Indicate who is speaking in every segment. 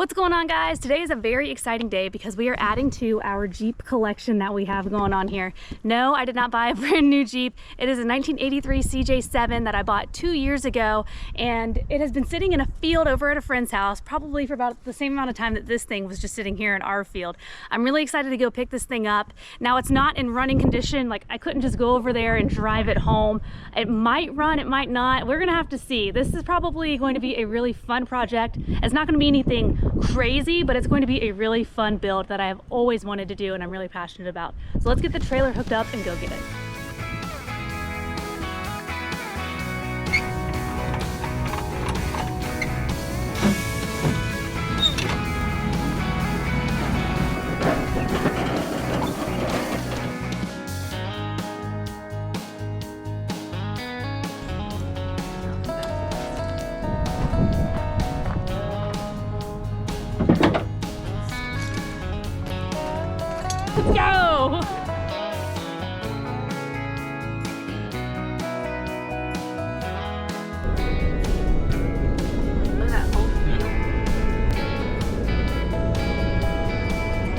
Speaker 1: What's going on, guys? Today is a very exciting day because we are adding to our Jeep collection that we have going on here. No, I did not buy a brand new Jeep. It is a 1983 CJ7 that I bought 2 years ago, and it has been sitting in a field over at a friend's house probably for about the same amount of time that this thing was just sitting here in our field. I'm really excited to go pick this thing up. Now, it's not in running condition. Like, I couldn't just go over there and drive it home. It might run, it might not. We're gonna have to see. This is probably going to be a really fun project. It's not gonna be anything crazy, but it's going to be a really fun build that I have always wanted to do and I'm really passionate about. So let's get the trailer hooked up and go get it. Let's go! Look at that whole field.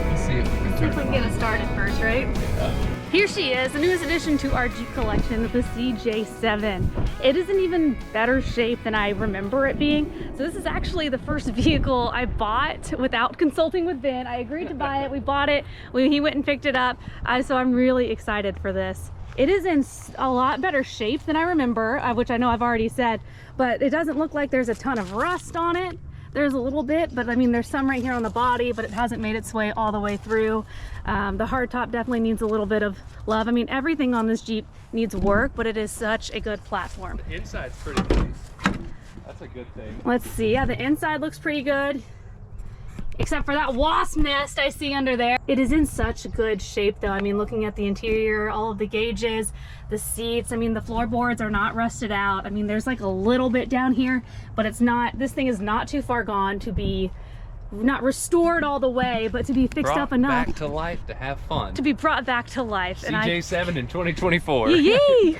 Speaker 2: Let's see if
Speaker 1: See if we can get it started first, right?
Speaker 2: Yeah.
Speaker 1: Here she is, the newest addition to our Jeep collection, the CJ7. It is in even better shape than I remember it being. So this is actually the first vehicle I bought without consulting with Ben. I agreed to buy it, we bought it, he went and picked it up. So I'm really excited for this. It is in a lot better shape than I remember, which I know I've already said, but it doesn't look like there's a ton of rust on it. There's a little bit, but I mean, there's some right here on the body, but it hasn't made its way all the way through. The hardtop definitely needs a little bit of love. I mean, everything on this Jeep needs work, but it is such a good platform.
Speaker 2: The inside's pretty nice. That's a good thing.
Speaker 1: Let's see. Yeah, the inside looks pretty good, except for that wasp nest I see under there. It is in such good shape though. I mean, looking at the interior, all of the gauges, the seats, I mean, the floorboards are not rusted out. I mean, there's like a little bit down here, but it's not, this thing is not too far gone to be not restored all the way, but to be fixed up enough.
Speaker 2: Back to life, to have fun.
Speaker 1: To be brought back to life.
Speaker 2: CJ7 in 2024.
Speaker 1: Yay!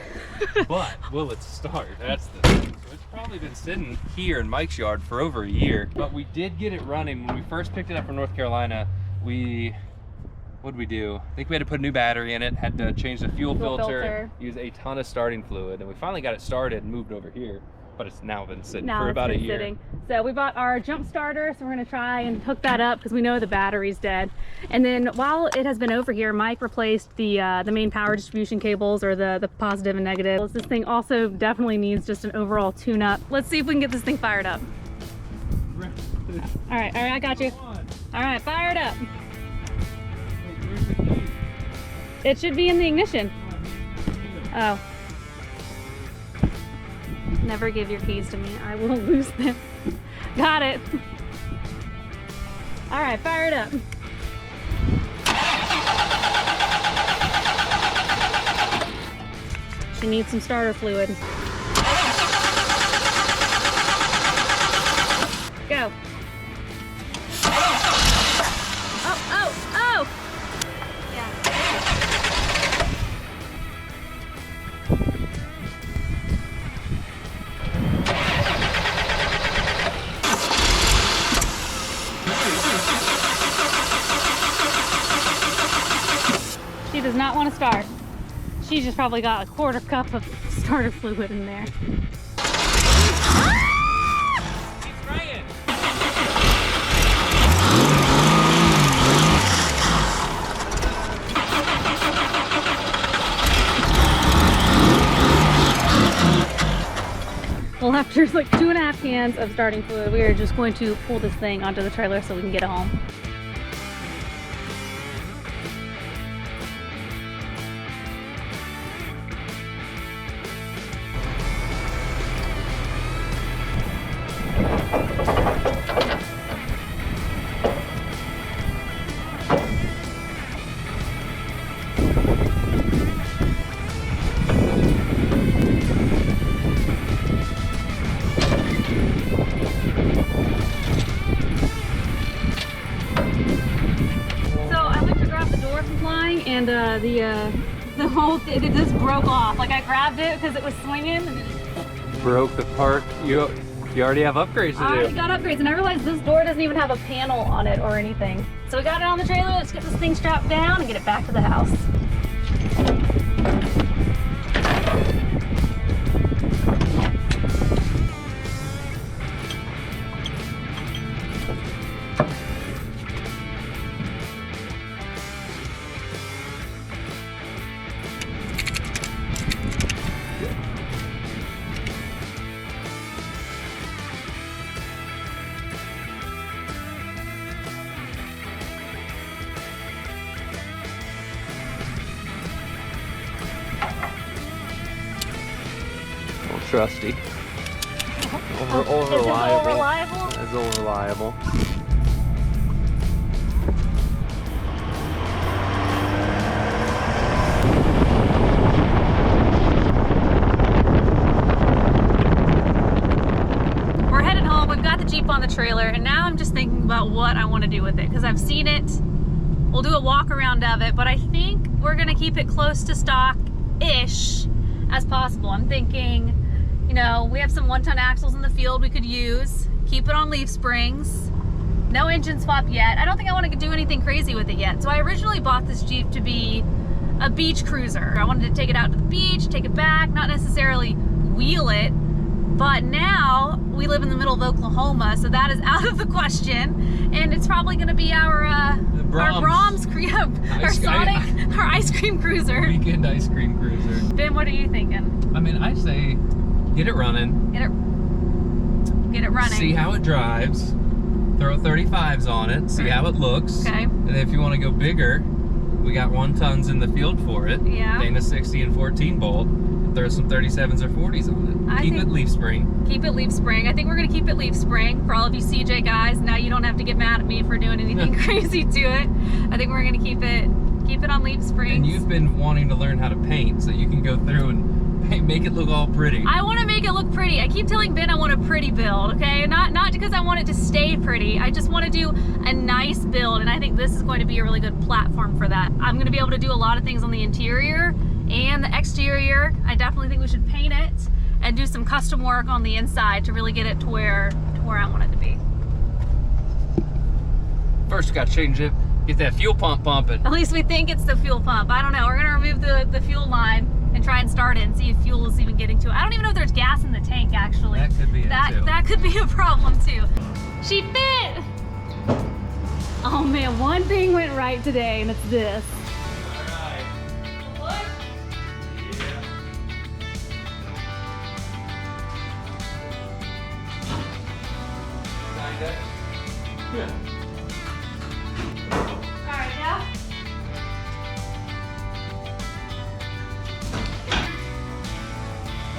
Speaker 2: But will it start? That's the thing. So it's probably been sitting here in Mike's yard for over a year, but we did get it running. When we first picked it up from North Carolina, what did we do? I think we had to put a new battery in it, had to change the fuel filter, use a ton of starting fluid, and we finally got it started and moved over here, but it's now been sitting for about a year.
Speaker 1: So we bought our jump starter, so we're gonna try and hook that up because we know the battery's dead. And then while it has been over here, Mike replaced the main power distribution cables, or the positive and negative. This thing also definitely needs just an overall tune-up. Let's see if we can get this thing fired up. All right, I got you. All right, fire it up. It should be in the ignition. Oh. Never give your keys to me. I will lose them. Got it. All right, fire it up. She needs some starter fluid. Go. Oh! Yeah. She does not want to start. She just probably got a quarter cup of starter fluid in there.
Speaker 2: Keep spraying.
Speaker 1: Well, after like 2.5 cans of starting fluid, we are just going to pull this thing onto the trailer so we can get it home. And the whole thing, it just broke off. Like, I grabbed it because it was swinging and it
Speaker 2: Broke the part. You already have upgrades to
Speaker 1: I already
Speaker 2: do.
Speaker 1: got upgrades, and I realized this door doesn't even have a panel on it or anything. So we got it on the trailer. Let's get this thing strapped down and get it back to the house.
Speaker 2: Trusty.
Speaker 1: Is it all reliable?
Speaker 2: It's all reliable.
Speaker 1: We're headed home. We've got the Jeep on the trailer, and now I'm just thinking about what I want to do with it because I've seen it. We'll do a walk around of it, but I think we're gonna keep it close to stock-ish as possible. I'm thinking, you know, we have some 1-ton axles in the field we could use. Keep it on leaf springs. No engine swap yet. I don't think I want to do anything crazy with it yet. So I originally bought this Jeep to be a beach cruiser. I wanted to take it out to the beach, take it back, not necessarily wheel it. But now we live in the middle of Oklahoma, so that is out of the question. And it's probably going to be our Brahms, our ice cream cruiser.
Speaker 2: Weekend ice cream cruiser.
Speaker 1: Ben, what are you thinking?
Speaker 2: I mean, I say get it running.
Speaker 1: Get it running.
Speaker 2: See how it drives. Throw 35s on it. See how it looks.
Speaker 1: Okay.
Speaker 2: And if you want to go bigger, we got 1-tons in the field for it.
Speaker 1: Yeah.
Speaker 2: Dana 60 and 14 bolt. Throw some 37s or 40s on it. Keep it leaf spring.
Speaker 1: Keep it leaf spring. I think we're gonna keep it leaf spring for all of you CJ guys. Now you don't have to get mad at me for doing anything crazy to it. I think we're gonna keep it on leaf springs.
Speaker 2: And you've been wanting to learn how to paint, so you can go through and make it look all pretty.
Speaker 1: I want to make it look pretty. I keep telling Ben I want a pretty build, okay? Not because I want it to stay pretty. I just want to do a nice build, and I think this is going to be a really good platform for that. I'm going to be able to do a lot of things on the interior and the exterior. I definitely think we should paint it and do some custom work on the inside to really get it to where I want it to be.
Speaker 2: First, you got to change it. Get that fuel pump pumping.
Speaker 1: At least we think it's the fuel pump. I don't know. We're gonna remove the fuel line and try and start it and see if fuel is even getting to it. I don't even know if there's gas in the tank, actually.
Speaker 2: That could be it, too.
Speaker 1: That could be a problem, too. She fit! Oh, man, one thing went right today, and it's this.
Speaker 2: All right.
Speaker 1: What?
Speaker 2: Yeah. Kinda. Yeah.
Speaker 1: All right, yeah?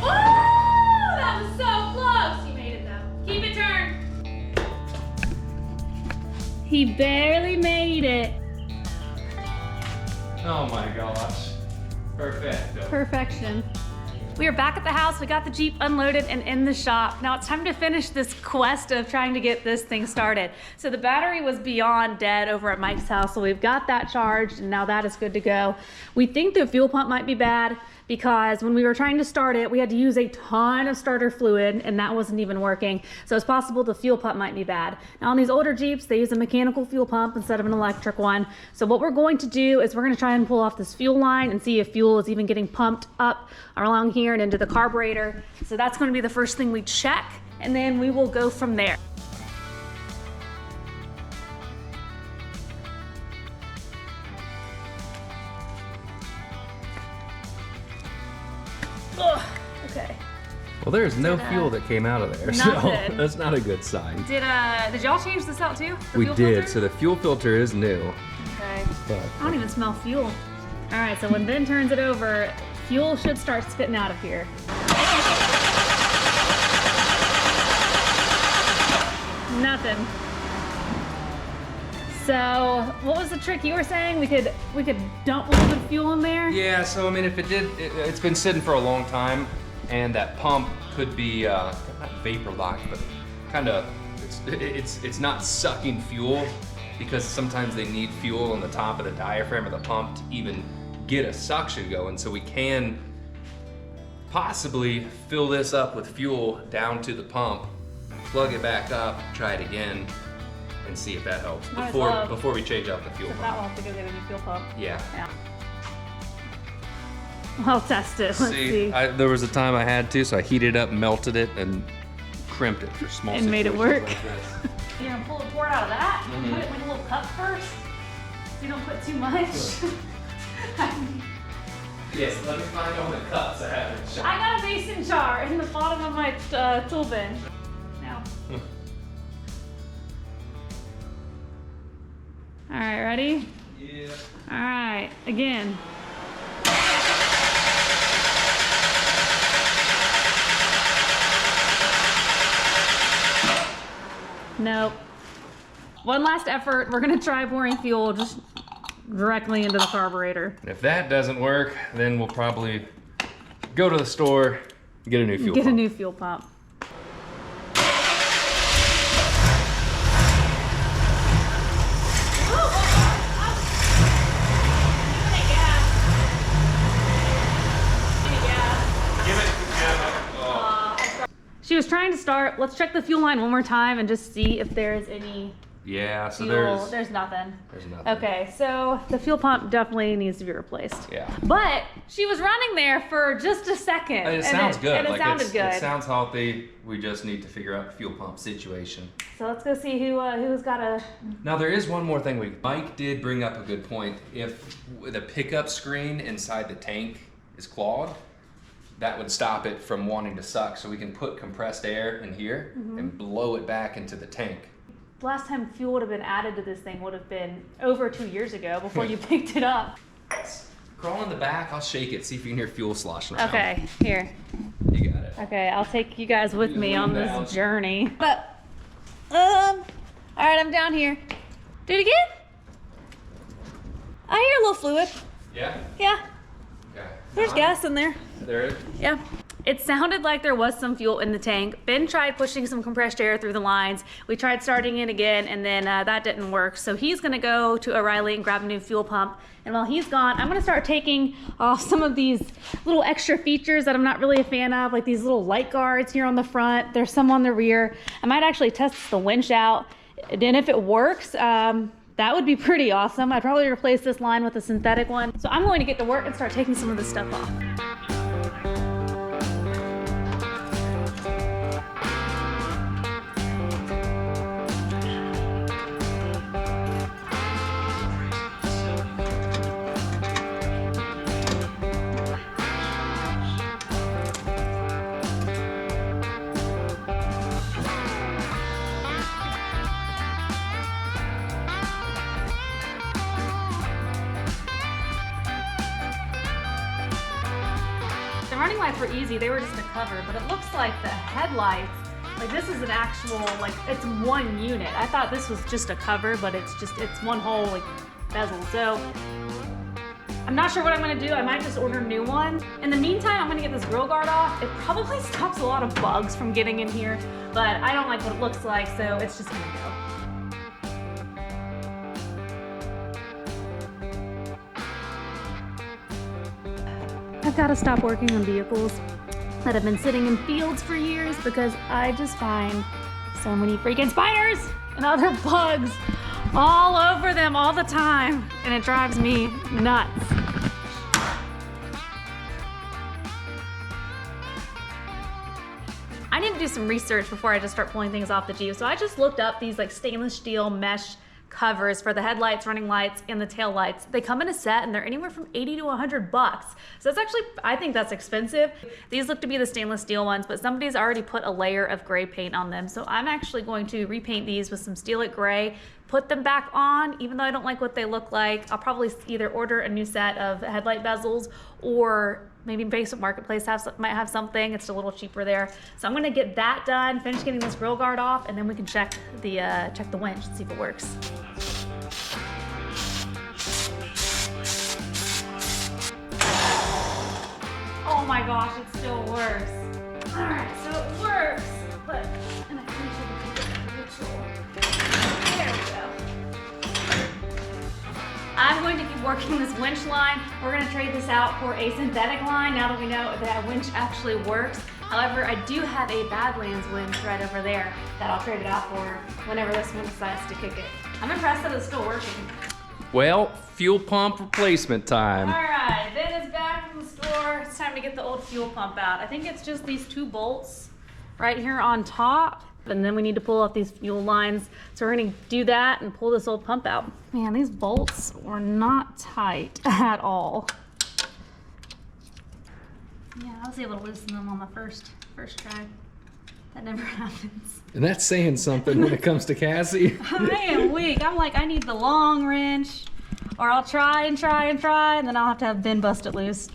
Speaker 1: Woo! That was so close! You made it, though. Keep it turned. He barely made it.
Speaker 2: Oh my gosh. Perfecto.
Speaker 1: Perfection. We are back at the house. We got the Jeep unloaded and in the shop. Now it's time to finish this quest of trying to get this thing started. So the battery was beyond dead over at Mike's house, so we've got that charged, and now that is good to go. We think the fuel pump might be bad because when we were trying to start it, we had to use a ton of starter fluid, and that wasn't even working. So it's possible the fuel pump might be bad. Now on these older Jeeps, they use a mechanical fuel pump instead of an electric one. So what we're going to do is we're going to try and pull off this fuel line and see if fuel is even getting pumped up along here and into the carburetor. So that's going to be the first thing we check, and then we will go from there. Ugh, okay.
Speaker 2: Well, there's no fuel that came out of there, so
Speaker 1: Nothing.
Speaker 2: that's not a good sign.
Speaker 1: Did y'all change this out too? The
Speaker 2: We
Speaker 1: fuel
Speaker 2: did,
Speaker 1: filter?
Speaker 2: so the fuel filter is new.
Speaker 1: Okay.
Speaker 2: But
Speaker 1: I don't even smell fuel. All right, so when Ben turns it over, fuel should start spitting out of here. Nothing. So, what was the trick you were saying? We could dump a little bit of fuel in there?
Speaker 2: yeah, so I mean, if it did, it's been sitting for a long time, and that pump could be not vapor locked, but kind of it's not sucking fuel, because sometimes they need fuel on the top of the diaphragm of the pump to even get a suction going. So we can possibly fill this up with fuel down to the pump plug it back up, try it again, and see if that helps
Speaker 1: Might as well.
Speaker 2: before we change out the fuel
Speaker 1: So that
Speaker 2: pump.
Speaker 1: will have to go get a new fuel pump.
Speaker 2: Yeah.
Speaker 1: I'll test it. Let's see.
Speaker 2: There was a time I had to, so I heated it up, melted it, and crimped it for small
Speaker 1: And made it
Speaker 2: situations
Speaker 1: work.
Speaker 2: like this.
Speaker 1: You're gonna pull the port out of that?
Speaker 2: Mhm.
Speaker 1: Put it in like a little cup first? So you don't put too much?
Speaker 2: Yes, let me find all the cups I haven't shot.
Speaker 1: I got a mason jar in the bottom of my tool bin. Now. All right, ready?
Speaker 2: Yeah.
Speaker 1: All right, again. Nope. One last effort. We're gonna try pouring fuel just directly into the carburetor.
Speaker 2: If that doesn't work, then we'll probably go to the store, get a new fuel
Speaker 1: Get
Speaker 2: pump.
Speaker 1: a new fuel pump. She was trying to start. Let's check the fuel line one more time and just see if there's any
Speaker 2: Yeah, so
Speaker 1: fuel.
Speaker 2: there's
Speaker 1: nothing.
Speaker 2: nothing.
Speaker 1: Okay, so the fuel pump definitely needs to be replaced.
Speaker 2: Yeah.
Speaker 1: But she was running there for just a second.
Speaker 2: It sounds good.
Speaker 1: And it
Speaker 2: Like,
Speaker 1: sounded good.
Speaker 2: It sounds healthy. We just need to figure out the fuel pump situation.
Speaker 1: So let's go see who's got a.
Speaker 2: Now there is one more thing. Mike did bring up a good point. If the pickup screen inside the tank is clogged, that would stop it from wanting to suck. So we can put compressed air in here and blow it back into the tank.
Speaker 1: The last time fuel would have been added to this thing would have been over 2 years ago before you picked it up.
Speaker 2: Crawl in the back. I'll shake it. See if you can hear fuel sloshing around.
Speaker 1: Okay, here.
Speaker 2: You got it.
Speaker 1: Okay, I'll take you guys with
Speaker 2: You
Speaker 1: me
Speaker 2: lean
Speaker 1: on
Speaker 2: down.
Speaker 1: this journey. But, all right, I'm down here. Do it again. I hear a little fluid.
Speaker 2: Yeah.
Speaker 1: Yeah,
Speaker 2: Okay.
Speaker 1: there's gas in there.
Speaker 2: There is.
Speaker 1: Yeah. It sounded like there was some fuel in the tank. Ben tried pushing some compressed air through the lines. We tried starting it again, and then that didn't work. So he's gonna go to O'Reilly and grab a new fuel pump. And while he's gone, I'm gonna start taking off some of these little extra features that I'm not really a fan of, like these little light guards here on the front. There's some on the rear. I might actually test the winch out. And if it works, that would be pretty awesome. I'd probably replace this line with a synthetic one. So I'm going to get to work and start taking some of this stuff off. The running lights were easy, they were just a cover, but it looks like the headlights, like this is an actual, like it's one unit. I thought this was just a cover, but it's one whole like bezel. So I'm not sure what I'm gonna do. I might just order a new one. In the meantime, I'm gonna get this grill guard off. It probably stops a lot of bugs from getting in here, but I don't like what it looks like, so it's just gonna go. I've got to stop working on vehicles that have been sitting in fields for years because I just find so many freaking spiders and other bugs all over them all the time, and it drives me nuts. I need to do some research before I just start pulling things off the Jeep, so I just looked up these like stainless steel mesh covers for the headlights, running lights, and the tail lights. They come in a set and they're anywhere from 80 to 100 bucks. So that's actually, I think that's expensive. These look to be the stainless steel ones, but somebody's already put a layer of gray paint on them. So I'm actually going to repaint these with some Steelite Gray, put them back on, even though I don't like what they look like. I'll probably either order a new set of headlight bezels or maybe Facebook Marketplace might have something. It's a little cheaper there. So I'm gonna get that done, finish getting this grill guard off, and then we can check the winch and see if it works. Oh my gosh, it still works. All right, so it works, but and I think we can get it neutral. There we go. I'm going to keep working this winch line. We're gonna trade this out for a synthetic line now that we know that winch actually works. However, I do have a Badlands winch right over there that I'll trade it out for whenever this one decides to kick it. I'm impressed that it's still working.
Speaker 2: Well, fuel pump replacement time.
Speaker 1: All right, Ben is back from the store. It's time to get the old fuel pump out. I think it's just these 2 bolts right here on top. And then we need to pull off these fuel lines. So we're gonna do that and pull this old pump out. Man, these bolts were not tight at all. Yeah, I was able to loosen them on the first try. That never happens.
Speaker 2: And that's saying something when it comes to Cassie.
Speaker 1: I am weak. I'm like, I need the long wrench, or I'll try and try and try, and then I'll have to have Ben bust it loose.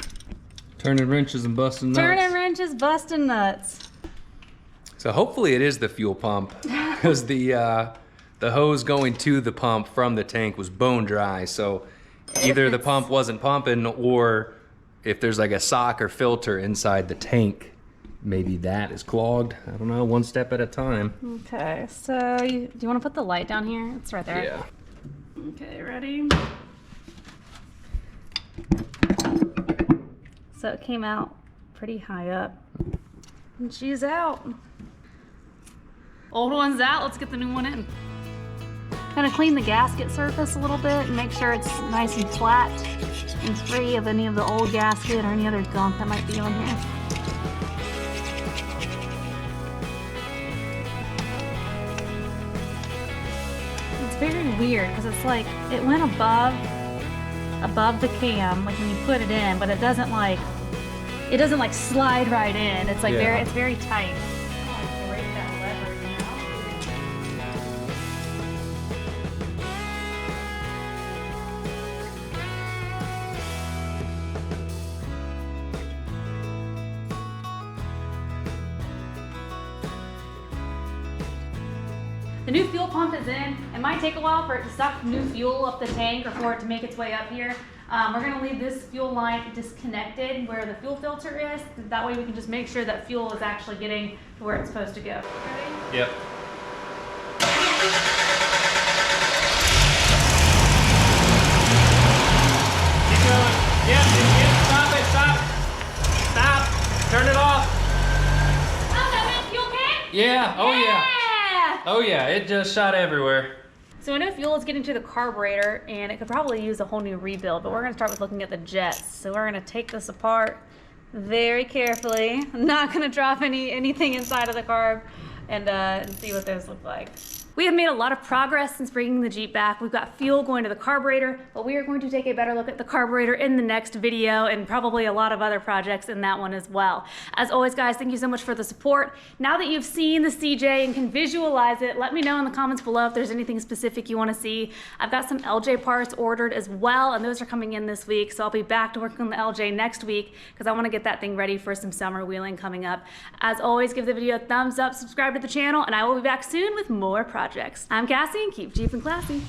Speaker 2: Turning wrenches and busting nuts.
Speaker 1: Turning wrenches, busting nuts.
Speaker 2: So hopefully it is the fuel pump, because the hose going to the pump from the tank was bone dry. So either the pump wasn't pumping, or if there's like a sock or filter inside the tank, maybe that is clogged. I don't know, one step at a time.
Speaker 1: Okay, so do you want to put the light down here? It's right there.
Speaker 2: Yeah.
Speaker 1: Okay, ready? So it came out pretty high up. And she's out. Old one's out, let's get the new one in. Gonna clean the gasket surface a little bit and make sure it's nice and flat and free of any of the old gasket or any other gunk that might be on here. It's very weird because it's like it went above the cam, like when you put it in, but it doesn't like slide right in. It's like it's very tight. The new fuel pump is in. It might take a while for it to suck new fuel up the tank or for it to make its way up here. We're gonna leave this fuel line disconnected where the fuel filter is. That way we can just make sure that fuel is actually getting to where it's supposed to go. Ready?
Speaker 2: Yep. Keep going. Yep, stop it, stop. Stop, turn it off.
Speaker 1: Oh, that meant fuel came?
Speaker 2: Yeah, oh yeah. Oh yeah, it just shot everywhere.
Speaker 1: So I know fuel is getting to the carburetor and it could probably use a whole new rebuild, but we're gonna start with looking at the jets. So we're gonna take this apart very carefully. I'm not gonna drop anything inside of the carb and see what those look like. We have made a lot of progress since bringing the Jeep back. We've got fuel going to the carburetor, but we are going to take a better look at the carburetor in the next video and probably a lot of other projects in that one as well. As always, guys, thank you so much for the support. Now that you've seen the CJ and can visualize it, let me know in the comments below if there's anything specific you want to see. I've got some LJ parts ordered as well, and those are coming in this week, so I'll be back to work on the LJ next week because I want to get that thing ready for some summer wheeling coming up. As always, give the video a thumbs up, subscribe to the channel, and I will be back soon with more projects. I'm Cassie, and keep Jeeping classy.